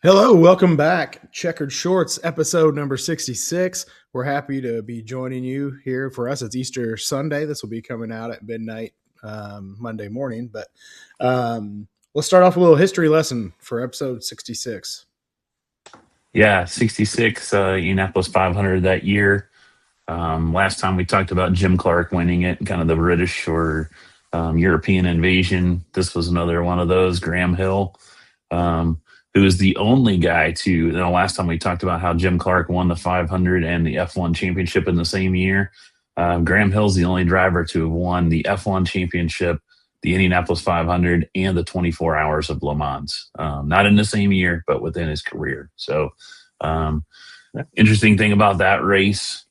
Hello, welcome back. Checkered Shorts, episode number 66. We're happy to be joining you here. For us, it's Easter Sunday. This will be coming out at midnight Monday morning. But let's start off with a little history lesson for episode 66. Yeah, 66 Indianapolis 500 that year. Last time we talked about Jim Clark winning it, kind of the British or European invasion. This was another one of those. Graham Hill, who is the only guy to, last time we talked about how Jim Clark won the 500 and the F1 championship in the same year. Graham Hill's the only driver to have won the F1 championship, the Indianapolis 500, and the 24 Hours of Le Mans. Not in the same year, but within his career. So, interesting thing about that race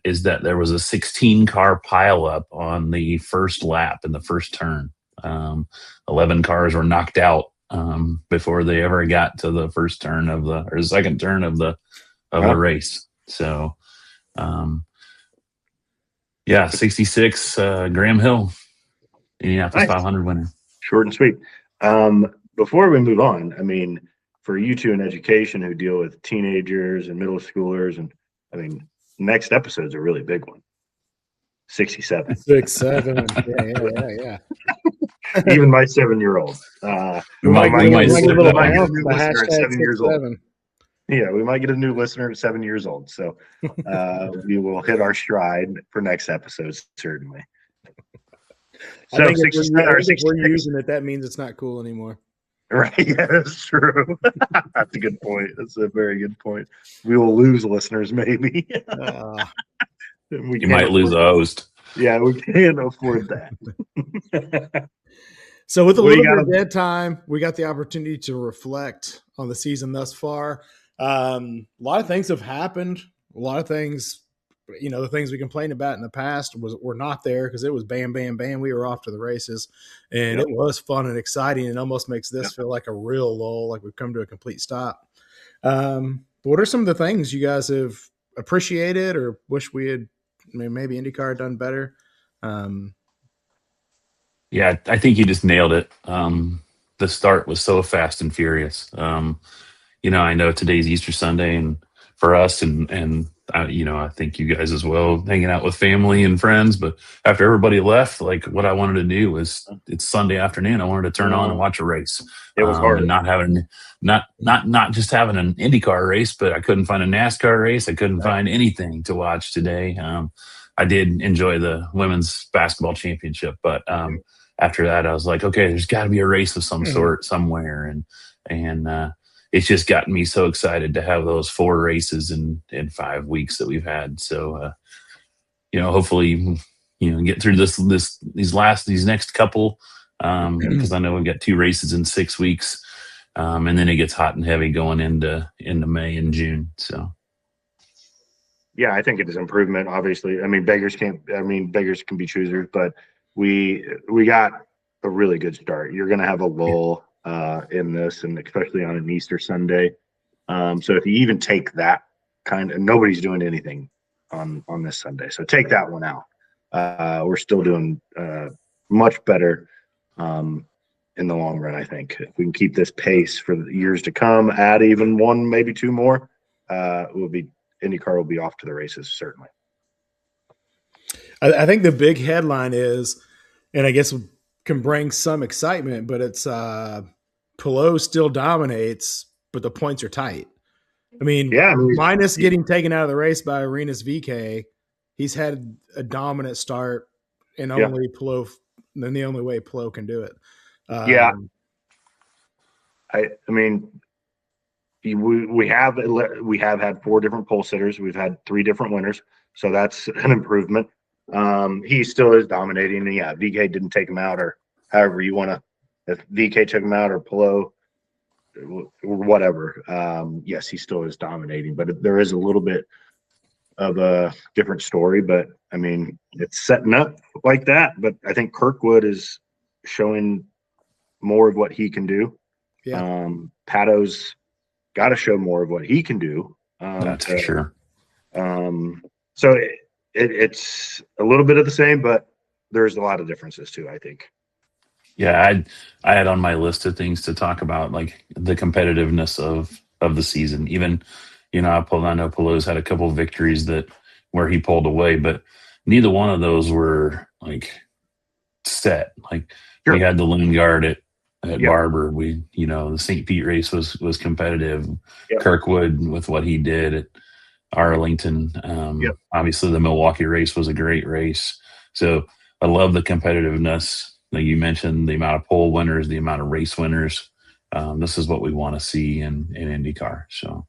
is that there was a 16-car pileup on the first lap in the first turn. 11 cars were knocked out before they ever got to the first turn of the second turn of the race. So, 66 Graham Hill, Indianapolis 500 winner. Short and sweet. Before we move on, I mean, for you two in education who deal with teenagers and middle schoolers, and I mean, next episode's a really big one. 67. 67. Yeah. Even my 7-year-old. We might get a new listener at 7 years old. Yeah, we might get a new listener at 7 years old. So we will hit our stride for next episode, certainly. So I think if we're using it, that means it's not cool anymore. Right. Yeah, that's true. That's a good point. That's a very good point. We will lose listeners, maybe. You might lose a host. Yeah, we can't afford that. So with a little bit of dead time, we got the opportunity to reflect on the season thus far. A lot of things have happened. A lot of things, the things we complained about in the past were not there because it was bam, bam, bam. We were off to the races, and it was fun and exciting. It almost makes this feel like a real lull, like we've come to a complete stop. But what are some of the things you guys have appreciated or wish we had maybe IndyCar had done better? Yeah, I think you just nailed it. The start was so fast and furious. I know today's Easter Sunday, and for us, and I think you guys as well, hanging out with family and friends. But after everybody left, like what I wanted to do was, it's Sunday afternoon. I wanted to turn on and watch a race. It was hard, and not just having an IndyCar race, but I couldn't find a NASCAR race. I couldn't find anything to watch today. I did enjoy the women's basketball championship, but after that, I was like, okay, there's got to be a race of some sort somewhere, and it's just gotten me so excited to have those 4 races in 5 weeks that we've had. So, hopefully, get through these next couple, because I know we've got 2 races in 6 weeks, and then it gets hot and heavy going into May and June. So. Yeah, I think it is improvement. Obviously, I mean, beggars can be choosers, but we got a really good start. You're going to have a lull in this, and especially on an Easter Sunday. So if you even take that nobody's doing anything on this Sunday. So take that one out. We're still doing much better in the long run. I think if we can keep this pace for the years to come, add even 1, maybe 2 more, IndyCar will be off to the races, certainly. I think the big headline is, and I guess can bring some excitement, but it's Palou still dominates, but the points are tight. I mean, minus getting taken out of the race by Arenas VK, he's had a dominant start, and only Palou, then the only way Palou can do it. I mean, we have had 4 different pole sitters. We've had 3 different winners, so that's an improvement. He still is dominating. And VK didn't take him out, or however you want to. If VK took him out or Palou, or whatever. Yes, he still is dominating, but there is a little bit of a different story. But I mean, it's setting up like that. But I think Kirkwood is showing more of what he can do. Yeah. Pato's got to show more of what he can do. That's for sure. So it's a little bit of the same, but there's a lot of differences too, I think. Yeah, I had on my list of things to talk about, like the competitiveness of of the season. Even, I know Pelot's had a couple of victories where he pulled away, but neither one of those were like set. Like Sure. we had the Lingard at Yep. Barber. The St. Pete race was competitive. Yep. Kirkwood with what he did at Arlington. Yep. Obviously, the Milwaukee race was a great race. So I love the competitiveness. Like you mentioned, the amount of pole winners, the amount of race winners. This is what we want to see in IndyCar. So,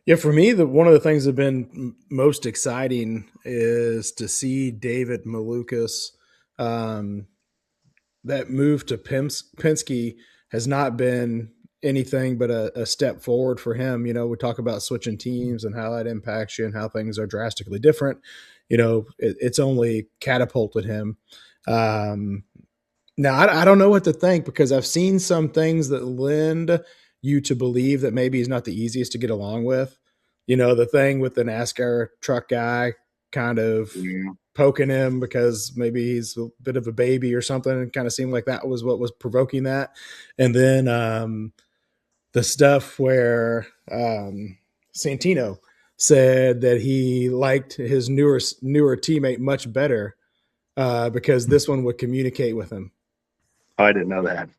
yeah, for me, one of the things that have been most exciting is to see David Malukas. That move to Penske has not been anything but a step forward for him. We talk about switching teams and how that impacts you and how things are drastically different. It's only catapulted him. Now, I don't know what to think, because I've seen some things that lend you to believe that maybe he's not the easiest to get along with. The thing with the NASCAR truck guy kind of poking him because maybe he's a bit of a baby or something. It kind of seemed like that was what was provoking that. And then the stuff where Santino said that he liked his newer teammate much better because this one would communicate with him. Oh, I didn't know that.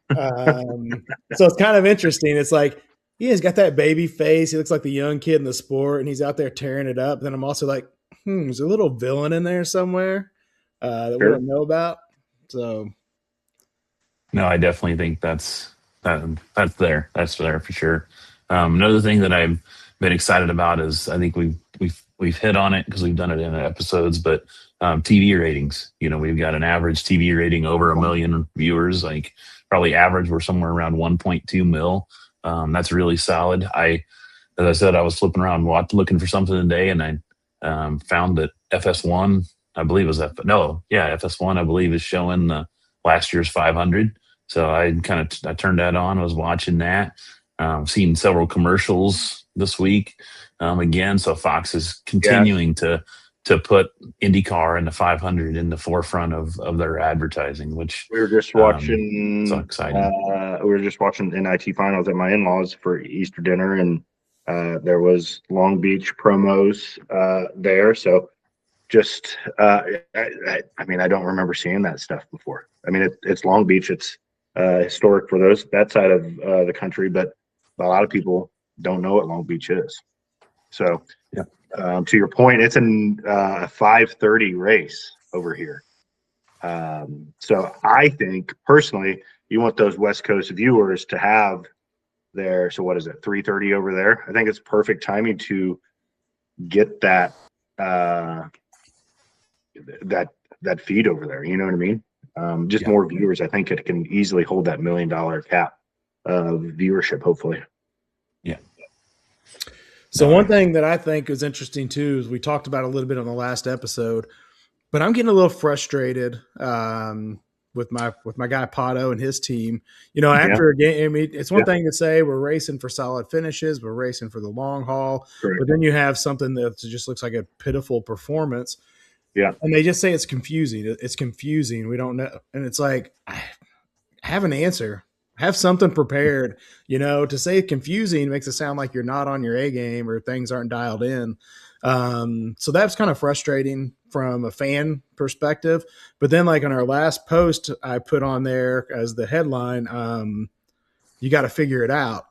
So it's kind of interesting. It's like, yeah, he's got that baby face. He looks like the young kid in the sport, and he's out there tearing it up. Then I'm also like, there's a little villain in there somewhere that we don't know about. So, no, I definitely think that's there. That's there for sure. Another thing that I've been excited about is, I think we've hit on it because we've done it in episodes, but TV ratings. We've got an average TV rating over 1 million viewers. Like probably average, we're somewhere around 1.2 mil. That's really solid. As I said, I was flipping around looking for something today, and I found that FS1, I believe was FS1, I believe, is showing last year's 500. So I turned that on. I was watching that. Seen several commercials this week again. So Fox is continuing to put IndyCar and the 500 in the forefront of their advertising, which we were just watching. So exciting. We were just watching NIT finals at my in-laws for Easter dinner, and there was Long Beach promos there. So just, I don't remember seeing that stuff before. I mean, it's Long Beach. It's historic for that side of the country, but a lot of people don't know what Long Beach is. So, to your point, it's a 5:30 race over here. So I think personally, you want those West Coast viewers to have their, so what is it, 3:30 over there? I think it's perfect timing to get that feed over there. You know what I mean? More viewers. I think it can easily hold that $1 million cap of viewership, hopefully. Yeah. So one thing that I think is interesting too is we talked about a little bit on the last episode, but I'm getting a little frustrated with my guy Pato and his team. After a game, I mean, it's one thing to say we're racing for solid finishes, we're racing for the long haul, but then you have something that just looks like a pitiful performance. Yeah. And they just say it's confusing. It's confusing. We don't know. And it's like, have an answer. Have something prepared. To say confusing makes it sound like you're not on your A game or things aren't dialed in. So that's kind of frustrating from a fan perspective. But then, like on our last post, I put on there as the headline, you got to figure it out.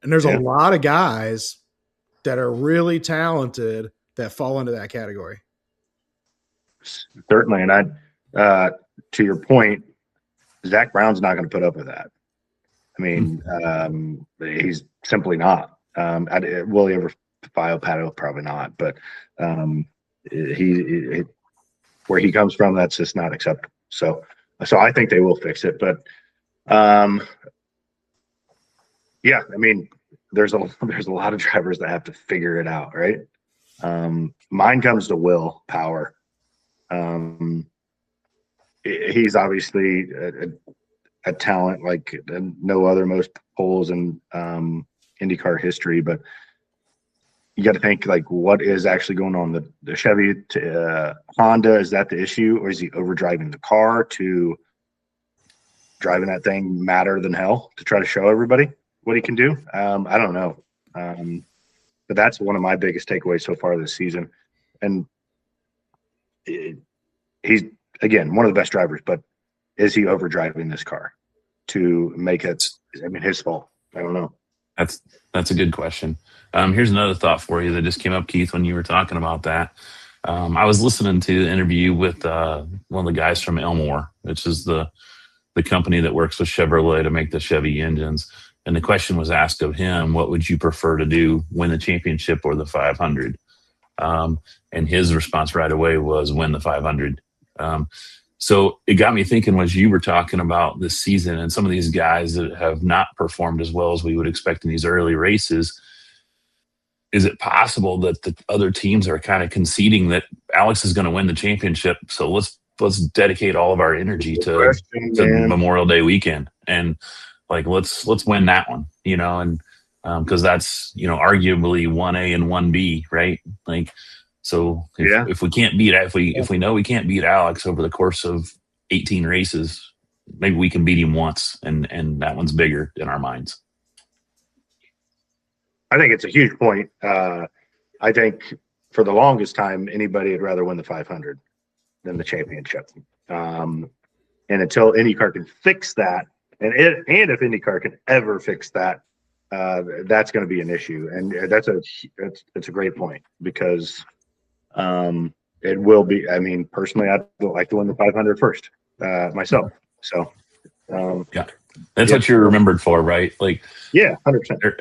And there's a lot of guys that are really talented that fall into that category. Certainly. And to your point, Zach Brown's not going to put up with that. I mean, he's simply not. Will he ever file Pato? Probably not. But he where he comes from, that's just not acceptable. So I think they will fix it. But I mean, there's a lot of drivers that have to figure it out, right? Mine comes to Will Power. He's obviously a talent like no other, most poles in IndyCar history, but you got to think, like, what is actually going on? The Chevy to Honda, is that the issue, or is he overdriving the car to driving that thing madder than hell to try to show everybody? he can do. I don't know. But that's one of my biggest takeaways so far this season. And he's, again, one of the best drivers, but is he overdriving this car to make it, his fault? I don't know. That's a good question. Here's another thought for you that just came up, Keith, when you were talking about that. I was listening to the interview with one of the guys from Elmore, which is the company that works with Chevrolet to make the Chevy engines. And the question was asked of him, what would you prefer to do, win the championship or the 500? And his response right away was win the 500. So it got me thinking, as you were talking about this season and some of these guys that have not performed as well as we would expect in these early races, is it possible that the other teams are kind of conceding that Alex is going to win the championship? So let's dedicate all of our energy to Memorial Day weekend and let's win that one, and because that's arguably 1A and 1B, right? So if we can't beat if we know we can't beat Alex over the course of 18 races, maybe we can beat him once, and that one's bigger in our minds. I think it's a huge point. I think for the longest time, anybody would rather win the 500 than the championship. And until IndyCar can fix that, and if IndyCar can ever fix that, that's going to be an issue. And it's a great point, because it will be. Personally, I'd like to win the 500 first myself. So that's what you're remembered for, right? 100%.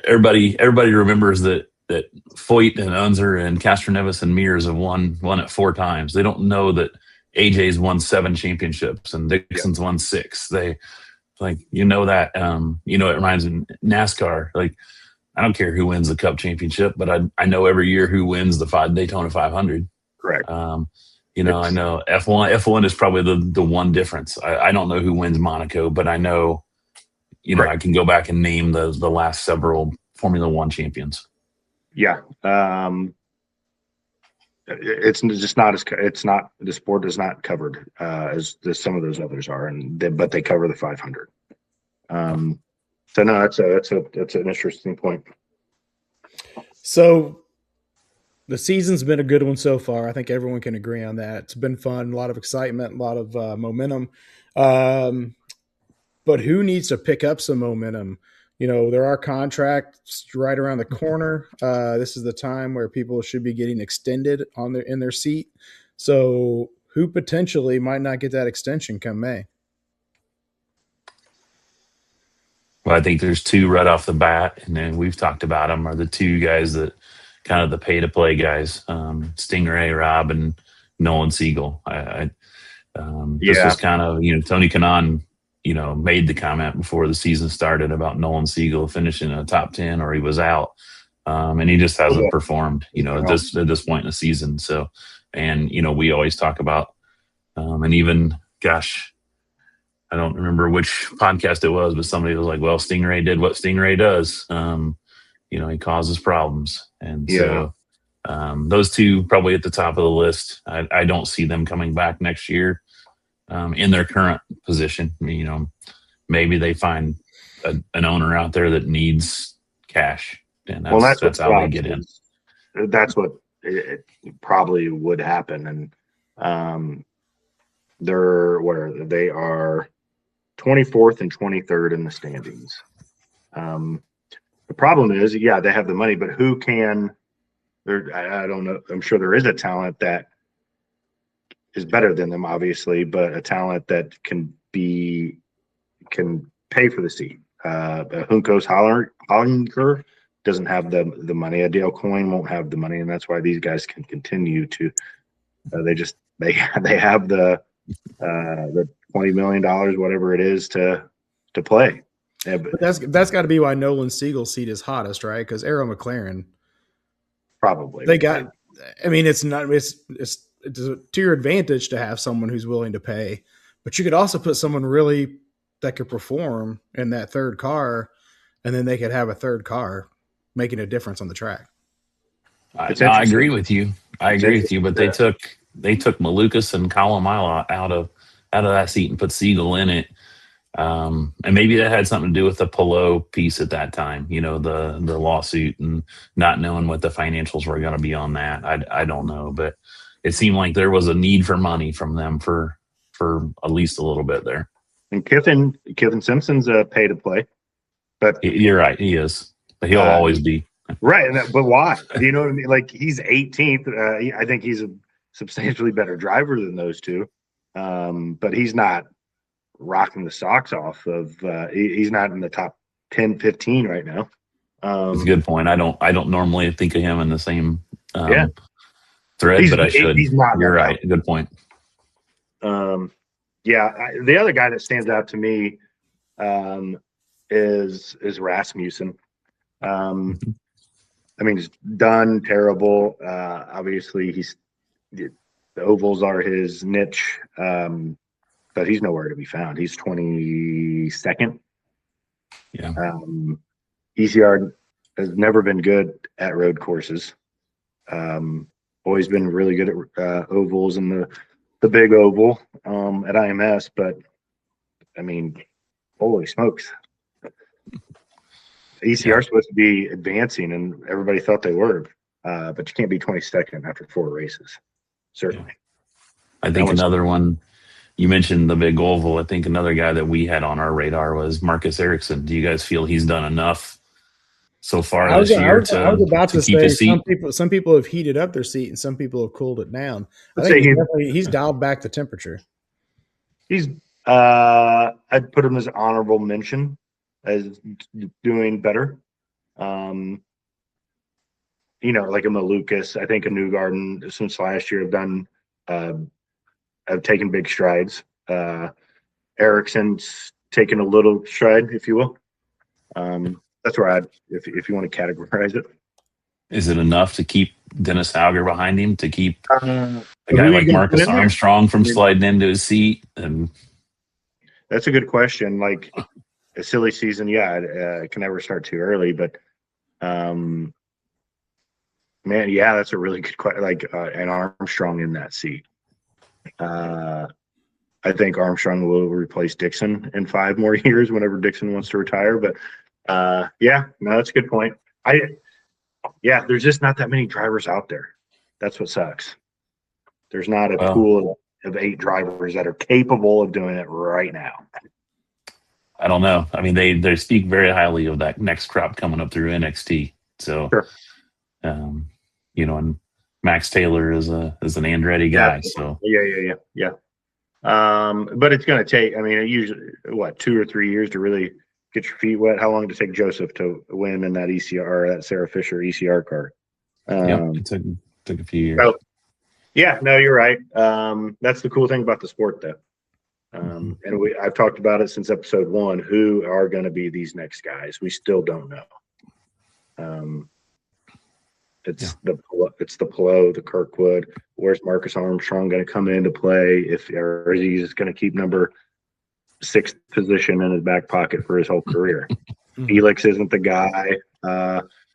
Everybody remembers that Foyt and Unser and Castroneves and Mears have won it 4 times. They don't know that AJ's won 7 championships and Dixon's won 6. They that. It reminds me of NASCAR. I don't care who wins the Cup championship, but I know every year who wins the Daytona 500. Correct. I know F1 is probably the one difference. I don't know who wins Monaco, but I know, right. I can go back and name the last several Formula One champions. Yeah. It's just not the sport is not covered as some of those others are, but they cover the 500. So no, that's an interesting point. So the season's been a good one so far. I think everyone can agree on that. It's been fun, a lot of excitement, a lot of momentum. But who needs to pick up some momentum? There are contracts right around the corner. This is the time where people should be getting extended in their seat. So who potentially might not get that extension come May? Well, I think there's 2 right off the bat, and then we've talked about them, are the 2 guys that kind of the pay-to-play guys, Stingray Robb and Nolan Siegel. This was kind of, Tony Kanaan, made the comment before the season started about Nolan Siegel finishing in a top 10 or he was out. And he just hasn't performed, at this point in the season. So, and, we always talk about, and even, gosh, I don't remember which podcast it was, but somebody was like, well, Stingray did what Stingray does. He causes problems. And so those 2 probably at the top of the list. I don't see them coming back next year in their current position. Maybe they find an owner out there that needs cash. And that's how they get in. That's what it probably would happen. And they are 24th and 23rd in the standings. The problem is, they have the money, but who can? I don't know. I'm sure there is a talent that is better than them, obviously, but a talent that can pay for the seat. Juncos Hollinger doesn't have the money. A Dale Coyne won't have the money, and that's why these guys can continue to. They have the $20 million, whatever it is, to play. Yeah, but that's got to be why Nolan Siegel's seat is hottest, right? Because Arrow McLaren, probably they got. It's to your advantage to have someone who's willing to pay, but you could also put someone really that could perform in that third car, and then they could have a third car making a difference on the track. I agree with you. But they took Malukas and Colin Milo out of that seat and put Siegel in it. And maybe that had something to do with the Polo piece at that time, the lawsuit and not knowing what the financials were going to be on that. I don't know, but it seemed like there was a need for money from them for at least a little bit there. And Kiffin Simpson's a pay to play, but you're right, he is, but he'll always be right. But why? You know what I mean? Like, he's 18th. I think he's a substantially better driver than those two, but he's not rocking the socks off of. He's not in the top 10, 15 right now. That's a good point. I don't normally think of him in the same thread, but I should. He's not. You're right. Good point. The other guy that stands out to me is Rasmussen. I mean, he's done terrible. Obviously, the ovals are his niche, but he's nowhere to be found. He's 22nd. Yeah. ECR has never been good at road courses. Always been really good at ovals and the big oval at IMS, but I mean, holy smokes. ECR is supposed to be advancing, and everybody thought they were, but you can't be 22nd after 4 races. Certainly. I think another one, you mentioned the big oval. I think another guy that we had on our radar was Marcus Ericsson. Do you guys feel he's done enough so far this year I was about to keep say his seat? some people have heated up their seat and some people have cooled it down. I think he's dialed back the temperature. He's I'd put him as honorable mention as doing better. Like a Malukas, I think a Newgarden since last year have taken big strides. Ericsson's taken a little stride, if you will. That's where if you want to categorize it. Is it enough to keep Dennis Hauger behind him, to keep a guy like Marcus Armstrong from sliding into his seat? And that's a good question. Like a silly season, it can never start too early. But that's a really good question. Like an Armstrong in that seat. I think Armstrong will replace Dixon in 5 more years whenever Dixon wants to retire. But that's a good point. There's just not that many drivers out there. That's what sucks. There's not a pool of 8 drivers that are capable of doing it right now. I don't know. I mean, they speak very highly of that next crop coming up through NXT. So, sure. And Max Taylor is an Andretti guy. So yeah. But it's going to take. I mean, usually 2 or 3 years to really get your feet wet. How long did it take Joseph to win in that ECR, that Sarah Fisher ECR car? It took a few years. Oh, yeah, no, you're right. That's the cool thing about the sport, though. And I've talked about it since episode 1. Who are going to be these next guys? We still don't know. It's the Polo, the Kirkwood. Where's Marcus Armstrong going to come into play? Or is he just going to keep number 6th position in his back pocket for his whole career? Felix isn't the guy.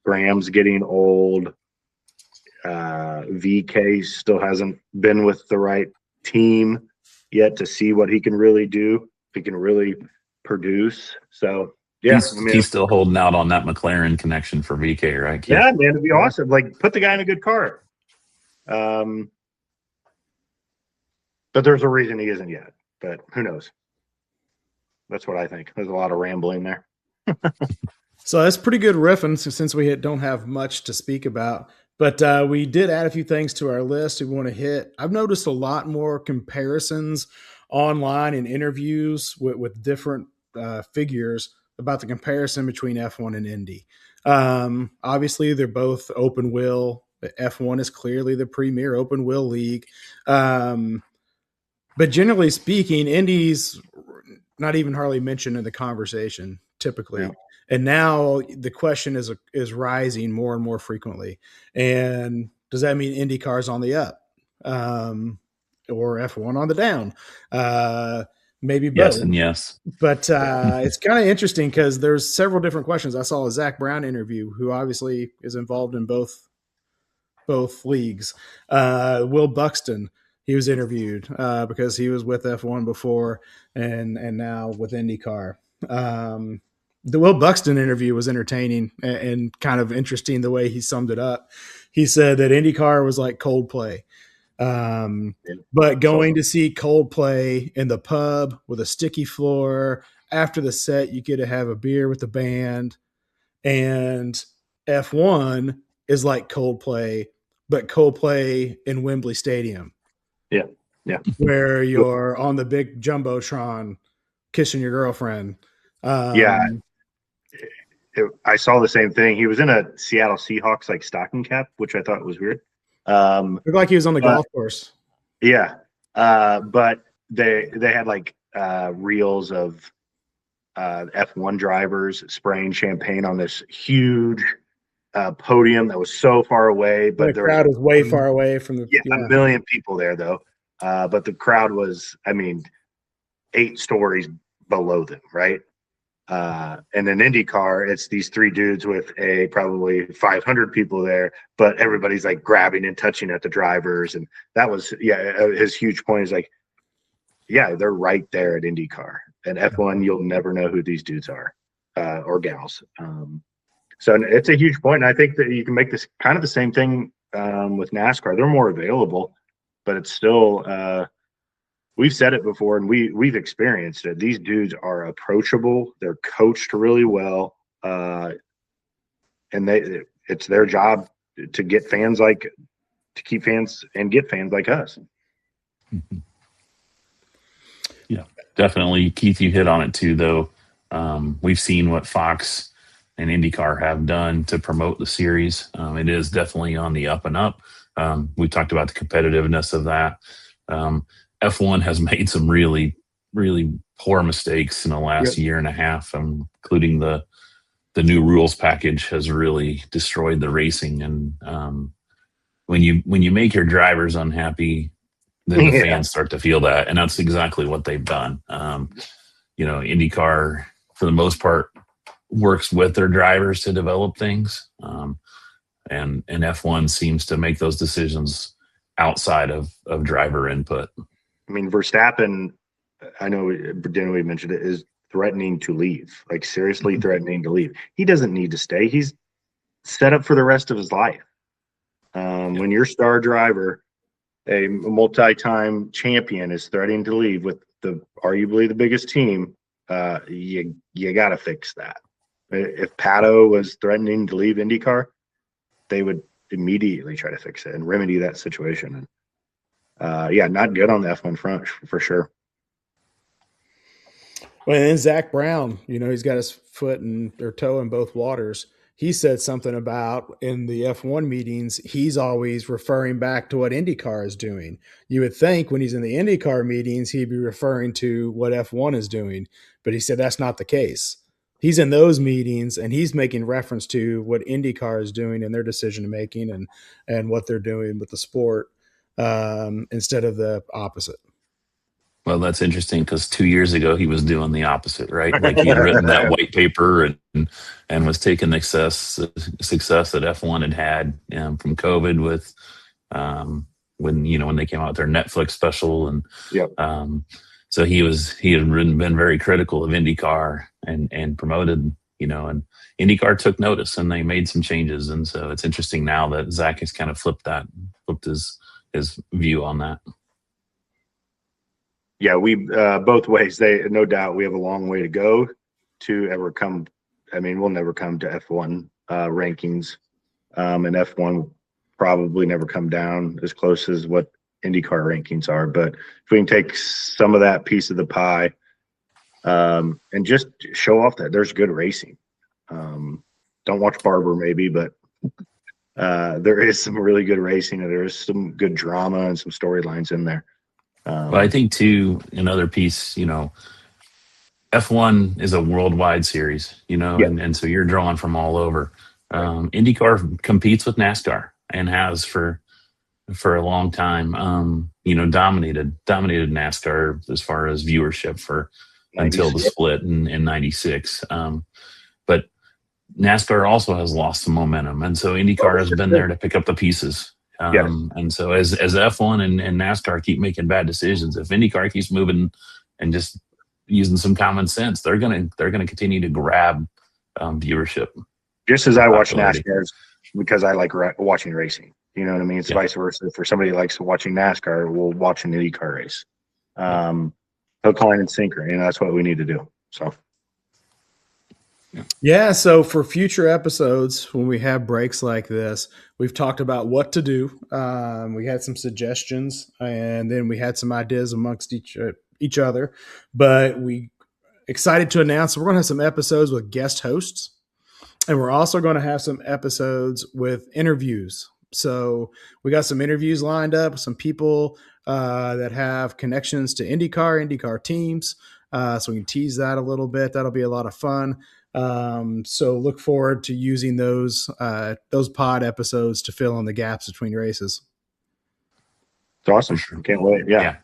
Graham's getting old. VK still hasn't been with the right team yet to see what he can really do, if he can really produce. So he's still holding out on that McLaren connection for VK, right? Yeah, man, it'd be awesome. Like, put the guy in a good car. But there's a reason he isn't yet. But who knows? That's what I think. There's a lot of rambling there. So that's pretty good riffing since we don't have much to speak about. But we did add a few things to our list we want to hit. I've noticed a lot more comparisons online and interviews with different figures about the comparison between F1 and Indy. Obviously, they're both open wheel. F1 is clearly the premier open wheel league. But generally speaking, Indy's not even hardly mentioned in the conversation typically. Yeah. And now the question is rising more and more frequently. And does that mean IndyCar is on the up, or F1 on the down? Maybe both. Yes and yes. But it's kind of interesting because there's several different questions. I saw a Zach Brown interview, who obviously is involved in both leagues. Will Buxton he was interviewed because he was with F1 before and now with IndyCar. The Will Buxton interview was entertaining and kind of interesting the way he summed it up. He said that IndyCar was like Coldplay. But going to see Coldplay in the pub with a sticky floor, after the set, you get to have a beer with the band. And F1 is like Coldplay, but Coldplay in Wembley Stadium. Yeah. Yeah. Where you're on the big Jumbotron kissing your girlfriend. I saw the same thing. He was in a Seattle Seahawks like stocking cap, which I thought was weird. Looked like he was on the golf course. Yeah. But they had like reels of F1 drivers spraying champagne on this huge podium that was so far away. But the crowd was way far away from the a million people there though. But the crowd was, 8 stories below them, right? And in IndyCar, it's these 3 dudes with probably 500 people there, but everybody's like grabbing and touching at the drivers. And that was, his huge point is like, they're right there at IndyCar. And F1, you'll never know who these dudes are or gals. So it's a huge point. And I think that you can make this kind of the same thing with NASCAR. They're more available, but it's still we've said it before and we've experienced it. These dudes are approachable. They're coached really well. And it's their job to get fans to keep fans and get fans like us. Mm-hmm. Yeah, definitely. Keith, you hit on it too, though. We've seen what Fox and IndyCar have done to promote the series. It is definitely on the up and up. We talked about the competitiveness of that. F1 has made some really, really poor mistakes in the last year and a half, including the new rules package has really destroyed the racing. And when you make your drivers unhappy, then the fans start to feel that, and that's exactly what they've done. IndyCar, for the most part, works with their drivers to develop things, and F1 seems to make those decisions outside of driver input. Verstappen, I know we mentioned it, is threatening to leave, like seriously threatening to leave. He doesn't need to stay. He's set up for the rest of his life. When your star driver, a multi-time champion, is threatening to leave with arguably the biggest team, you got to fix that. If Pato was threatening to leave IndyCar, they would immediately try to fix it and remedy that situation. And not good on the F1 front for sure. Well, and then Zach Brown, he's got his foot or toe in both waters. He said something about in the F1 meetings, he's always referring back to what IndyCar is doing. You would think when he's in the IndyCar meetings, he'd be referring to what F1 is doing, but he said that's not the case. He's in those meetings and he's making reference to what IndyCar is doing in their decision making and what they're doing with the sport instead of the opposite. Well, that's interesting because 2 years ago he was doing the opposite, right? Like he had written that white paper and was taking the success that F1 had from COVID with when they came out with their Netflix special, and so he had been very critical of IndyCar and promoted, and IndyCar took notice and they made some changes, and so it's interesting now that Zach has kind of flipped his view on that. Yeah, we both ways. No doubt we have a long way to go to ever come. We'll never come to F1 rankings, and F1 will probably never come down as close as what IndyCar rankings are. But if we can take some of that piece of the pie and just show off that there's good racing. Don't watch Barber maybe, but there is some really good racing and there is some good drama and some storylines in there. But I think too, another piece, F1 is a worldwide series, and so you're drawing from all over. IndyCar competes with NASCAR and has for a long time, dominated NASCAR as far as viewership until the split in 96. But NASCAR also has lost some momentum. And so IndyCar has been there to pick up the pieces. Yes. And so as F1 and NASCAR keep making bad decisions, if IndyCar keeps moving and just using some common sense, they're gonna continue to grab viewership. Just as I watch NASCAR because I like watching racing. You know what I mean? It's vice versa. For somebody who likes watching NASCAR, we'll watch an IndyCar race. Hook, line, and sinker. You know, that's what we need to do. So. Yeah, so for future episodes, when we have breaks like this, we've talked about what to do. We had some suggestions, and then we had some ideas amongst each other. But we excited to announce we're going to have some episodes with guest hosts, and we're also going to have some episodes with interviews. So we got some interviews lined up with some people that have connections to IndyCar teams. So we can tease that a little bit. That'll be a lot of fun. So look forward to using those pod episodes to fill in the gaps between races. It's awesome. Sure. Can't wait. Yeah.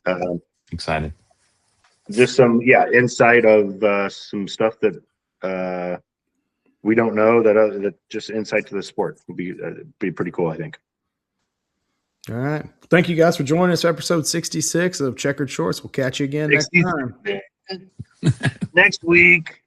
Excited. Just some, insight of some stuff that we don't know that just insight to the sport would be pretty cool, I think. All right. Thank you guys for joining us. Episode 66 of Checkered Shorts. We'll catch you again next time. Next week.